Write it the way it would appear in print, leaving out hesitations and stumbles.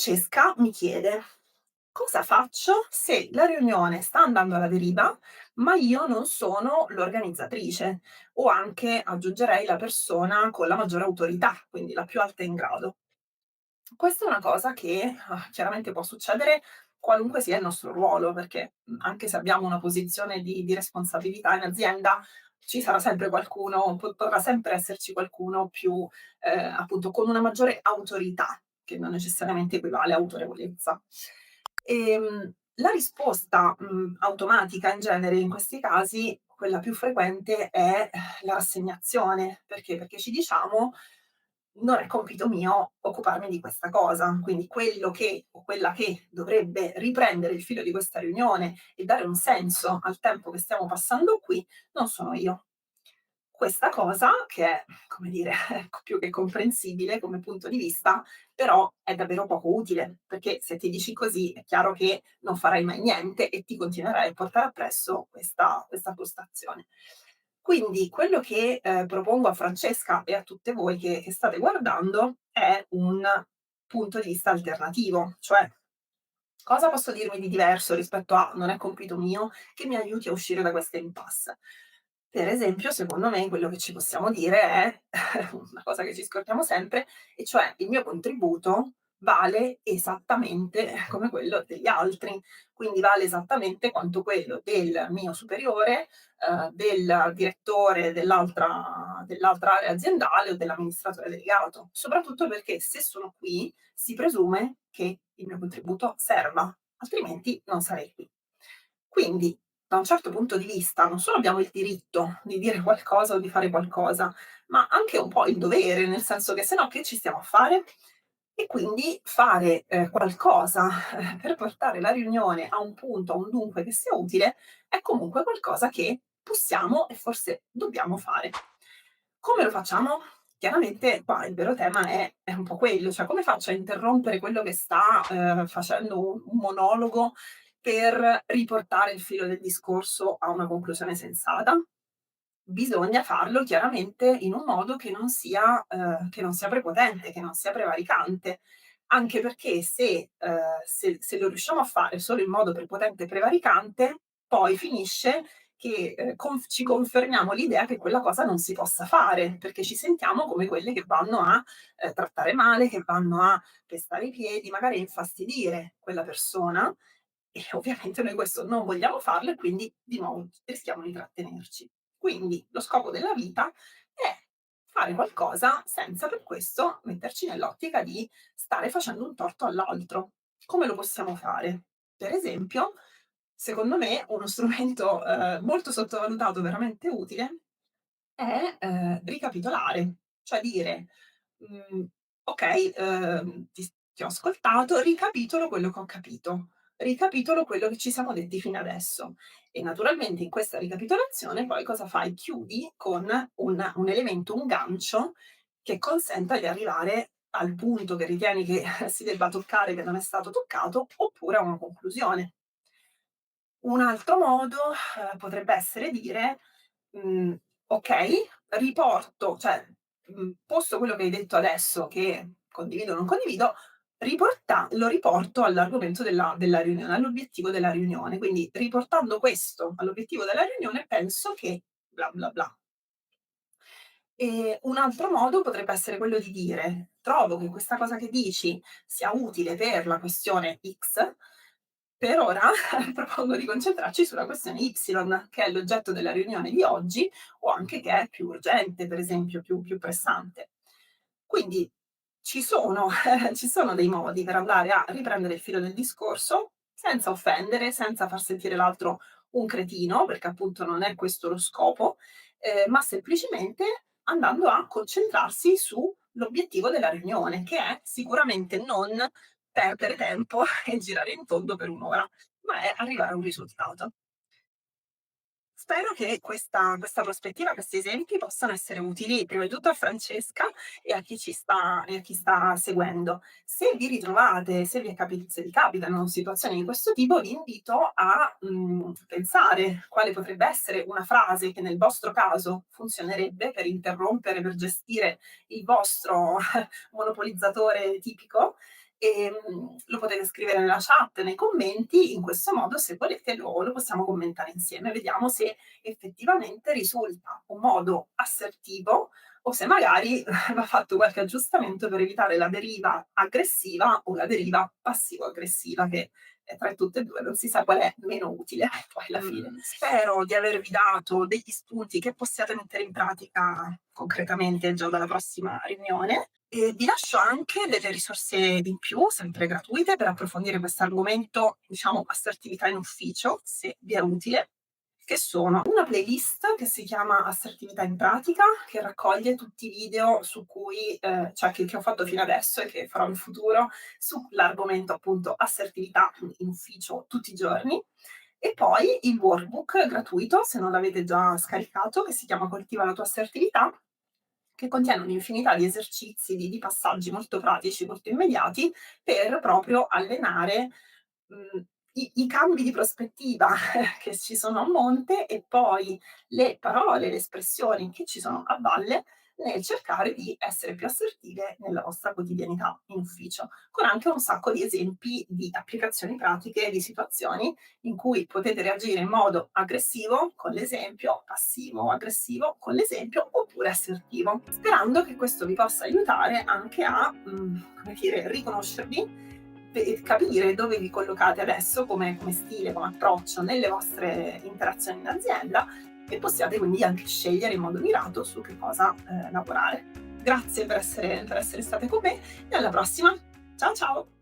Francesca mi chiede: "Cosa faccio se la riunione sta andando alla deriva, ma io non sono l'organizzatrice?" O anche, aggiungerei, la persona con la maggiore autorità, quindi la più alta in grado. Questa è una cosa che, chiaramente può succedere qualunque sia il nostro ruolo, perché, anche se abbiamo una posizione di responsabilità in azienda, ci sarà sempre qualcuno potrà sempre esserci qualcuno più, appunto con una maggiore autorità, che non necessariamente equivale a autorevolezza. La risposta, automatica in genere in questi casi, quella più frequente è la rassegnazione. Perché? Perché ci diciamo: "Non è compito mio occuparmi di questa cosa". Quindi quello che o quella che dovrebbe riprendere il filo di questa riunione e dare un senso al tempo che stiamo passando qui, non sono io. Questa cosa che è, come dire, più che comprensibile come punto di vista, però è davvero poco utile, perché se ti dici così è chiaro che non farai mai niente e ti continuerai a portare appresso questa postazione. Quindi quello che, propongo a Francesca e a tutte voi che state guardando è un punto di vista alternativo, cioè: cosa posso dirmi di diverso rispetto a "non è compito mio", che mi aiuti a uscire da questa impasse? Per esempio, secondo me, quello che ci possiamo dire è una cosa che ci scordiamo sempre, e cioè: il mio contributo vale esattamente come quello degli altri, quindi vale esattamente quanto quello del mio superiore, del direttore dell'altra area aziendale o dell'amministratore delegato. Soprattutto perché se sono qui si presume che il mio contributo serva, altrimenti non sarei qui. Quindi, da un certo punto di vista, non solo abbiamo il diritto di dire qualcosa o di fare qualcosa, ma anche un po' il dovere, nel senso che se no che ci stiamo a fare? E quindi fare, qualcosa, per portare la riunione a un punto, a un dunque che sia utile, è comunque qualcosa che possiamo e forse dobbiamo fare. Come lo facciamo? Chiaramente qua il vero tema è un po' quello, cioè come faccio a interrompere quello che sta, facendo un monologo per riportare il filo del discorso a una conclusione sensata? Bisogna farlo chiaramente in un modo che non sia prepotente, che non sia prevaricante. Anche perché se lo riusciamo a fare solo in modo prepotente e prevaricante, poi finisce che, ci confermiamo l'idea che quella cosa non si possa fare, perché ci sentiamo come quelle che vanno a, trattare male, che vanno a pestare i piedi, magari a infastidire quella persona, e ovviamente noi questo non vogliamo farlo e quindi di nuovo rischiamo di trattenerci. Quindi lo scopo della vita è fare qualcosa senza per questo metterci nell'ottica di stare facendo un torto all'altro. Come lo possiamo fare? Per esempio, secondo me uno strumento, molto sottovalutato, veramente utile, è, ricapitolare. Cioè dire: Mhmm, okay, ti ho ascoltato, ricapitolo quello che ho capito, ricapitolo quello che ci siamo detti fino adesso. E naturalmente in questa ricapitolazione poi cosa fai? Chiudi con un elemento, un gancio che consenta di arrivare al punto che ritieni che si debba toccare, che non è stato toccato, oppure a una conclusione. Un altro modo, potrebbe essere dire: Mhmm, okay, riporto cioè, posto quello che hai detto adesso che condivido o non condivido, lo riporto all'argomento della riunione, all'obiettivo della riunione. Quindi riportando questo all'obiettivo della riunione penso che bla, bla, bla. Un altro modo potrebbe essere quello di dire: "Trovo che questa cosa che dici sia utile per la questione X, per ora propongo di concentrarci sulla questione Y, che è l'oggetto della riunione di oggi o anche che è più urgente, per esempio, più pressante". Quindi ci sono ci sono dei modi per andare a riprendere il filo del discorso, senza offendere, senza far sentire l'altro un cretino, perché appunto non è questo lo scopo, ma semplicemente andando a concentrarsi sull'obiettivo della riunione, che è sicuramente non perdere tempo e girare in tondo per 1 ora, ma è arrivare a un risultato. Spero che questa prospettiva, questi esempi possano essere utili prima di tutto a Francesca e a chi sta seguendo. Se vi ritrovate, se vi capitano situazioni di questo tipo, vi invito a, pensare quale potrebbe essere una frase che nel vostro caso funzionerebbe per interrompere, per gestire il vostro monopolizzatore tipico, Lo potete scrivere nella chat, nei commenti, in questo modo se volete lo possiamo commentare insieme. Vediamo se effettivamente risulta un modo assertivo o se magari va fatto qualche aggiustamento per evitare la deriva aggressiva o la deriva passivo-aggressiva che, tra tutte e 2 non si sa qual è meno utile poi alla fine. Spero di avervi dato degli spunti che possiate mettere in pratica concretamente già dalla prossima riunione e vi lascio anche delle risorse in più, sempre gratuite, per approfondire quest'argomento, diciamo assertività in ufficio, se vi è utile, che sono una playlist che si chiama Assertività in pratica, che raccoglie tutti i video su cui, cioè che ho fatto fino adesso e che farò in futuro sull'argomento appunto assertività in ufficio tutti i giorni. E poi il workbook gratuito, se non l'avete già scaricato, che si chiama Coltiva la tua assertività, che contiene un'infinità di esercizi, di passaggi molto pratici, molto immediati, per proprio allenare i cambi di prospettiva che ci sono a monte e poi le parole, le espressioni che ci sono a valle nel cercare di essere più assertive nella vostra quotidianità in ufficio, con anche un sacco di esempi di applicazioni pratiche, di situazioni in cui potete reagire in modo aggressivo con l'esempio, passivo aggressivo con l'esempio oppure assertivo, sperando che questo vi possa aiutare anche a come dire, riconoscervi e capire dove vi collocate adesso come stile, come approccio nelle vostre interazioni in azienda e possiate quindi anche scegliere in modo mirato su che cosa lavorare. Grazie per essere state con me e alla prossima. Ciao ciao!